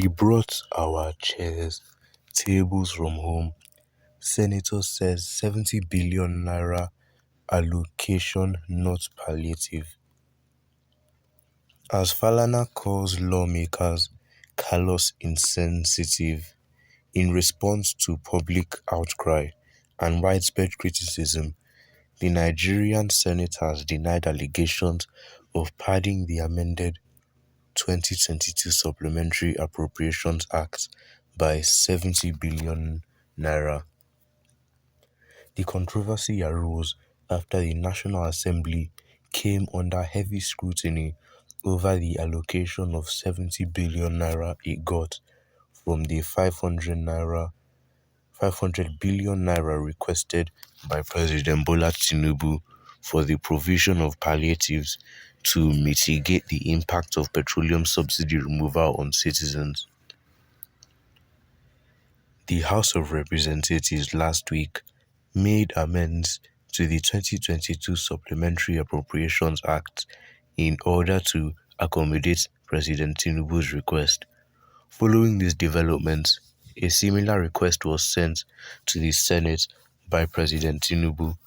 We brought our chairs, tables from home. Senator says 70 billion naira allocation not palliative. As Falana calls lawmakers callous insensitive in response to public outcry and widespread criticism, the Nigerian Senate has denied allegations of padding the amended 2022 Supplementary Appropriations Act by 70 billion naira. The controversy arose after the National Assembly came under heavy scrutiny over the allocation of 70 billion naira it got from the 500 billion naira requested by President Bola Tinubu for the provision of palliatives to mitigate the impact of petroleum subsidy removal on citizens. The House of Representatives last week made amends to the 2022 Supplementary Appropriations Act in order to accommodate President Tinubu's request. Following these developments, a similar request was sent to the Senate by President Tinubu.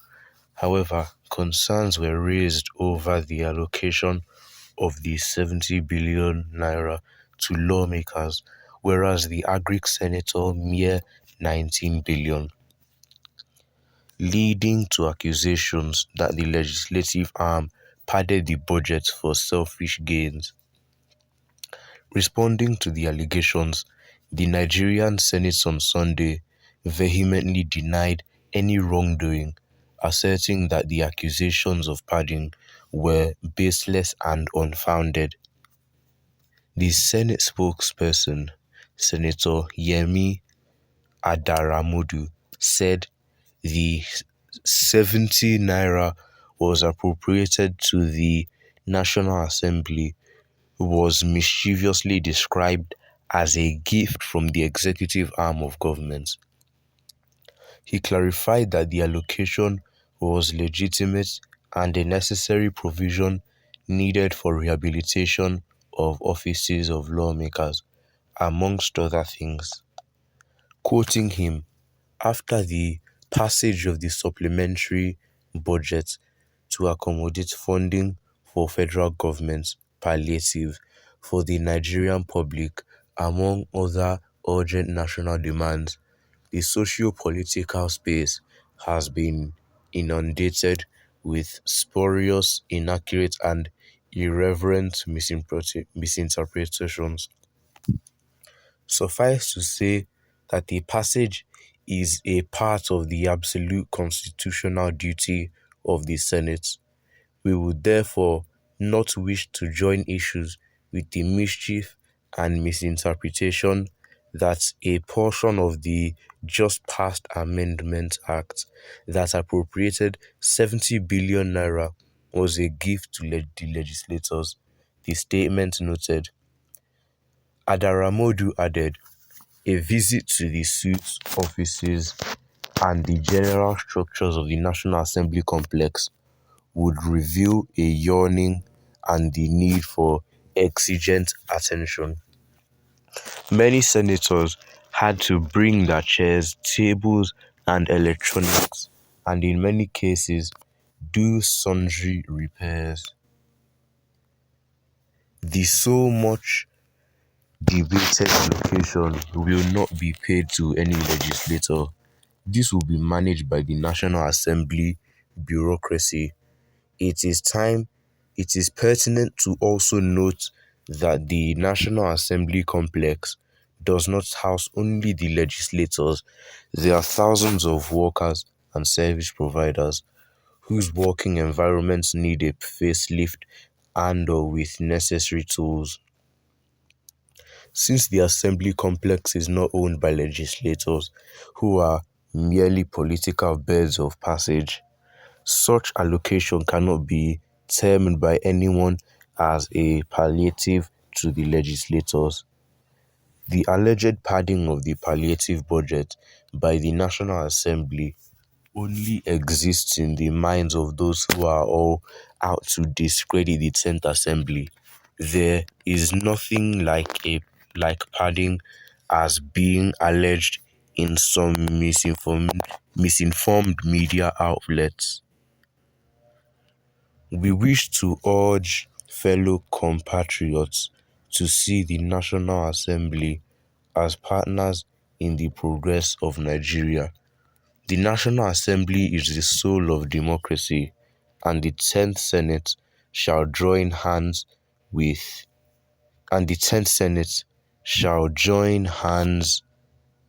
However, concerns were raised over the allocation of the 70 billion naira to lawmakers, whereas the Agric senator mere 19 billion, leading to accusations that the legislative arm padded the budget for selfish gains. Responding to the allegations, the Nigerian Senate on Sunday vehemently denied any wrongdoing, asserting that the accusations of padding were baseless and unfounded. The Senate spokesperson, Senator Yemi Adaramodu, said the 70 naira was appropriated to the National Assembly was mischievously described as a gift from the executive arm of government. He clarified that the allocation was legitimate and a necessary provision needed for rehabilitation of offices of lawmakers, amongst other things. Quoting him, after the passage of the supplementary budget to accommodate funding for federal government palliative for the Nigerian public, among other urgent national demands, the socio-political space has been inundated with spurious, inaccurate, and irreverent misinterpretations. Suffice to say that the passage is a part of the absolute constitutional duty of the Senate. We would therefore not wish to join issues with the mischief and misinterpretation that a portion of the just passed Amendment Act that appropriated 70 billion naira was a gift to the legislators, the statement noted. Adaramodu added, a visit to the suits, offices, and the general structures of the National Assembly complex would reveal a yearning and the need for exigent attention. Many senators had to bring their chairs, tables, and electronics, and in many cases, do sundry repairs. The so much debated allocation will not be paid to any legislator. This will be managed by the National Assembly bureaucracy. It is pertinent to also note that the National Assembly complex does not house only the legislators. There are thousands of workers and service providers whose working environments need a facelift and/or with necessary tools. Since the assembly complex is not owned by legislators who are merely political birds of passage, such allocation cannot be termed by anyone as a palliative to the legislators. The alleged padding of the palliative budget by the National Assembly only exists in the minds of those who are all out to discredit the 10th Assembly. There is nothing like a like padding as being alleged in some misinformed media outlets. We wish to urge fellow compatriots to see the National Assembly as partners in the progress of Nigeria. The National Assembly is the soul of democracy, and the 10th Senate shall join hands with and the 10th Senate shall join hands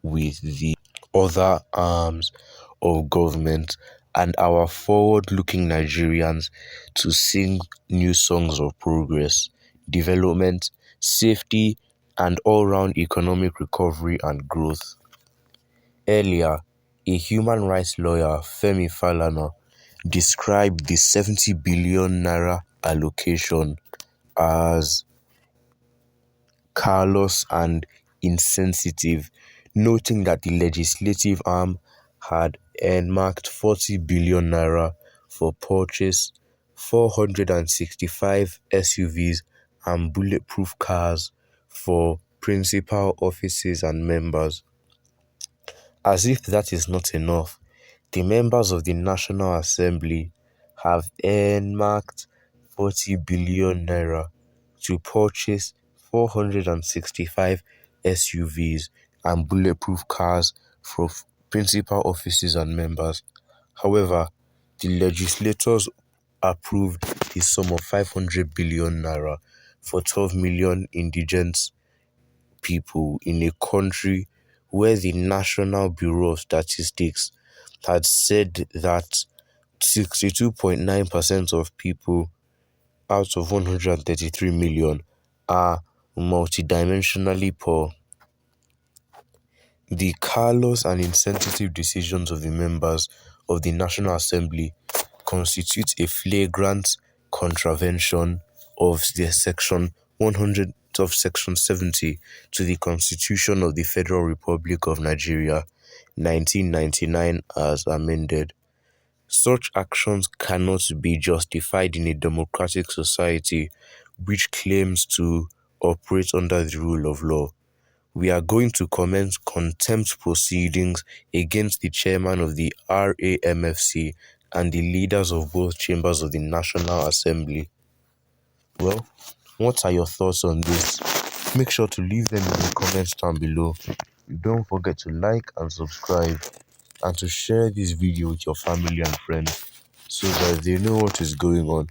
with the other arms of government and our forward-looking Nigerians to sing new songs of progress, development, safety, and all-round economic recovery and growth. Earlier, a human rights lawyer, Femi Falana, described the 70 billion naira allocation as callous and insensitive, noting that the legislative arm had earmarked 40 billion naira for purchase 465 SUVs and bulletproof cars for principal offices and members. As if that is not enough, the members of the National Assembly have earmarked 40 billion naira to purchase 465 SUVs and bulletproof cars for principal offices and members. However, the legislators approved the sum of 500 billion naira for 12 million indigent people in a country where the National Bureau of Statistics had said that 62.9% of people out of 133 million are multidimensionally poor. The callous and insensitive decisions of the members of the National Assembly constitute a flagrant contravention of the Section 70 to the Constitution of the Federal Republic of Nigeria, 1999 as amended. Such actions cannot be justified in a democratic society which claims to operate under the rule of law. We are going to commence contempt proceedings against the chairman of the RAMFC and the leaders of both chambers of the National Assembly. Well, what are your thoughts on this? Make sure to leave them in the comments down below. Don't forget to like and subscribe and to share this video with your family and friends so that they know what is going on